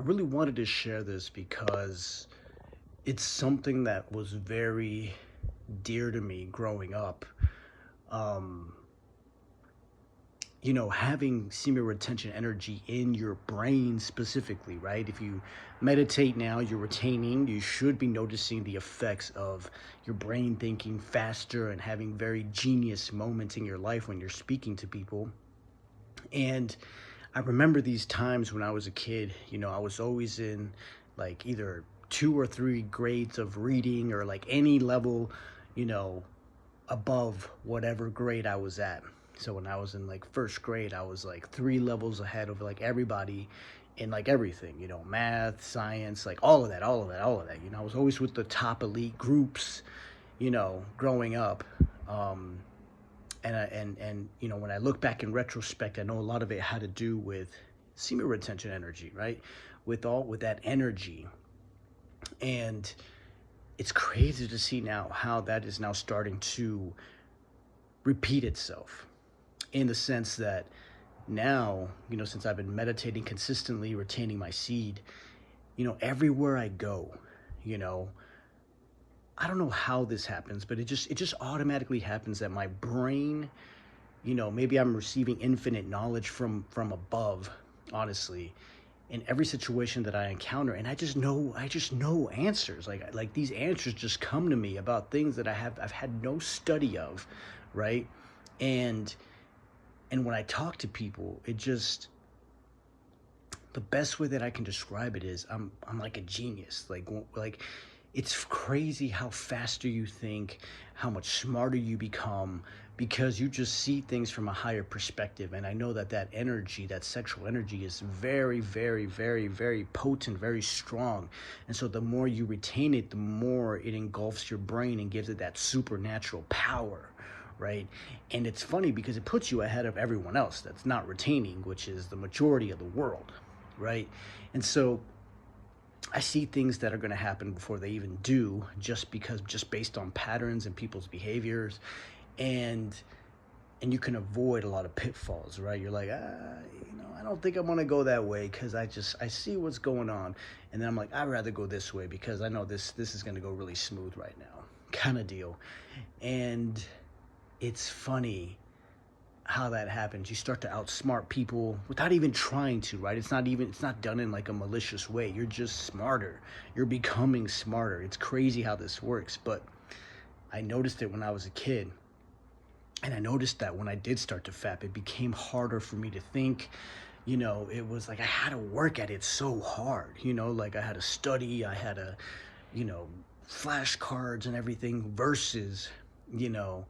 really wanted to share this because it's something that was very dear to me growing up. Um, having semen retention energy in your brain specifically, right? If you meditate now, you're retaining, you should be noticing the effects of your brain thinking faster and having very genius moments in your life when you're speaking to people. And I remember these times when I was a kid, I was always in like either two or three grades of reading or like any level, you know, above whatever grade I was at. So when I was in like first grade, I was like three levels ahead of like everybody in like everything, math, science, like all of that. I was always with the top elite groups, growing up. Um, and when I look back in retrospect, I know a lot of it had to do with semen retention energy, right? With that energy, and it's crazy to see now how that is now starting to repeat itself, in the sense that now, since I've been meditating consistently, retaining my seed, everywhere I go, you know, I don't know how this happens, but it just automatically happens that my brain, maybe I'm receiving infinite knowledge from above, honestly, in every situation that I encounter, and I just know answers. Like these answers just come to me about things that I've had no study of, right? And and when I talk to people, it just the best way that I can describe it is I'm like a genius. Like it's crazy how faster you think, how much smarter you become, because you just see things from a higher perspective. And I know that that energy, that sexual energy, is very, very, very, very potent, very strong. And so the more you retain it, the more it engulfs your brain and gives it that supernatural power, right? And it's funny because it puts you ahead of everyone else that's not retaining, which is the majority of the world, right? And so I see things that are going to happen before they even do, just based on patterns and people's behaviors, and and you can avoid a lot of pitfalls, right? You're like, I don't think I want to go that way because I see what's going on, and then I'm like, I'd rather go this way because I know this is going to go really smooth right now, kind of deal. And it's funny how that happens. You start to outsmart people without even trying to, right? It's not done in like a malicious way. You're just smarter. You're becoming smarter. It's crazy how this works, but I noticed it when I was a kid. And I noticed that when I did start to fap, it became harder for me to think. It was like I had to work at it so hard, like I had to study, I had to, you know, flashcards and everything, versus, you know,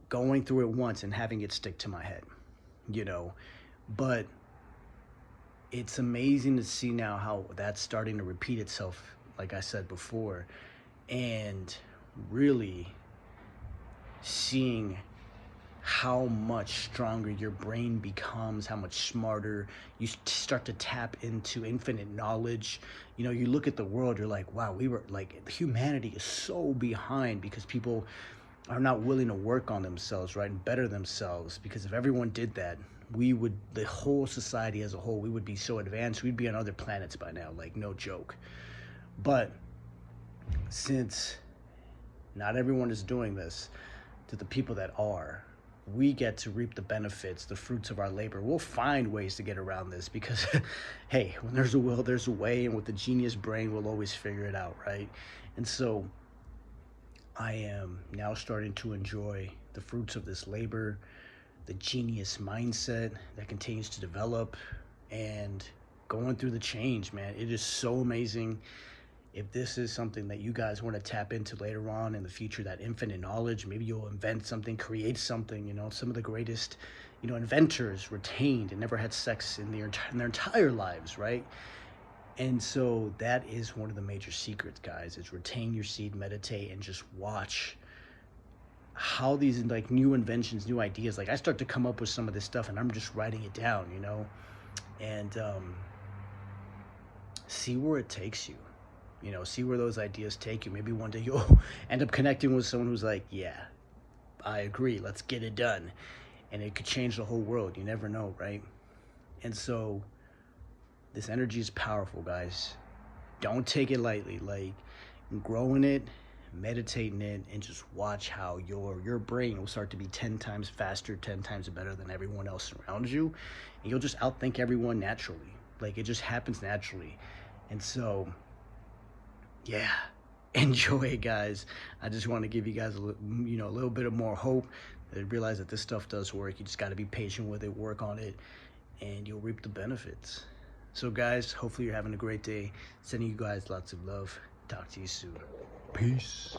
going through it once and having it stick to my head, you know. But it's amazing to see now how that's starting to repeat itself, like I said before, and really seeing how much stronger your brain becomes, how much smarter you start to tap into infinite knowledge. You look at the world, you're like, wow, we were like, humanity is so behind because people are not willing to work on themselves, right, and better themselves. Because if everyone did that, the whole society as a whole, we would be so advanced, we'd be on other planets by now, like no joke. But since not everyone is doing this, to the people that are, we get to reap the benefits, the fruits of our labor. We'll find ways to get around this because, hey, when there's a will, there's a way, and with the genius brain, we'll always figure it out, right? And so I am now starting to enjoy the fruits of this labor, the genius mindset that continues to develop, and going through the change, man. It is so amazing. If this is something that you guys want to tap into later on in the future, that infinite knowledge, maybe you'll invent something, create something. Some of the greatest, inventors retained and never had sex in their entire lives, right? And so that is one of the major secrets, guys, is retain your seed, meditate, and just watch how these like new inventions, new ideas, like I start to come up with some of this stuff and I'm just writing it down, and see where it takes you. See where those ideas take you. Maybe one day you'll end up connecting with someone who's like, yeah, I agree, let's get it done. And it could change the whole world. You never know, right? And so This energy is powerful, guys. Don't take it lightly. Like, growing it, meditating it, and just watch how your brain will start to be 10 times faster, 10 times better than everyone else around you. And you'll just outthink everyone naturally. Like, it just happens naturally. And so, yeah, enjoy it, guys. I just want to give you guys a little bit of more hope. Realize that this stuff does work. You just got to be patient with it, work on it, and you'll reap the benefits. So, guys, hopefully you're having a great day. Sending you guys lots of love. Talk to you soon. Peace.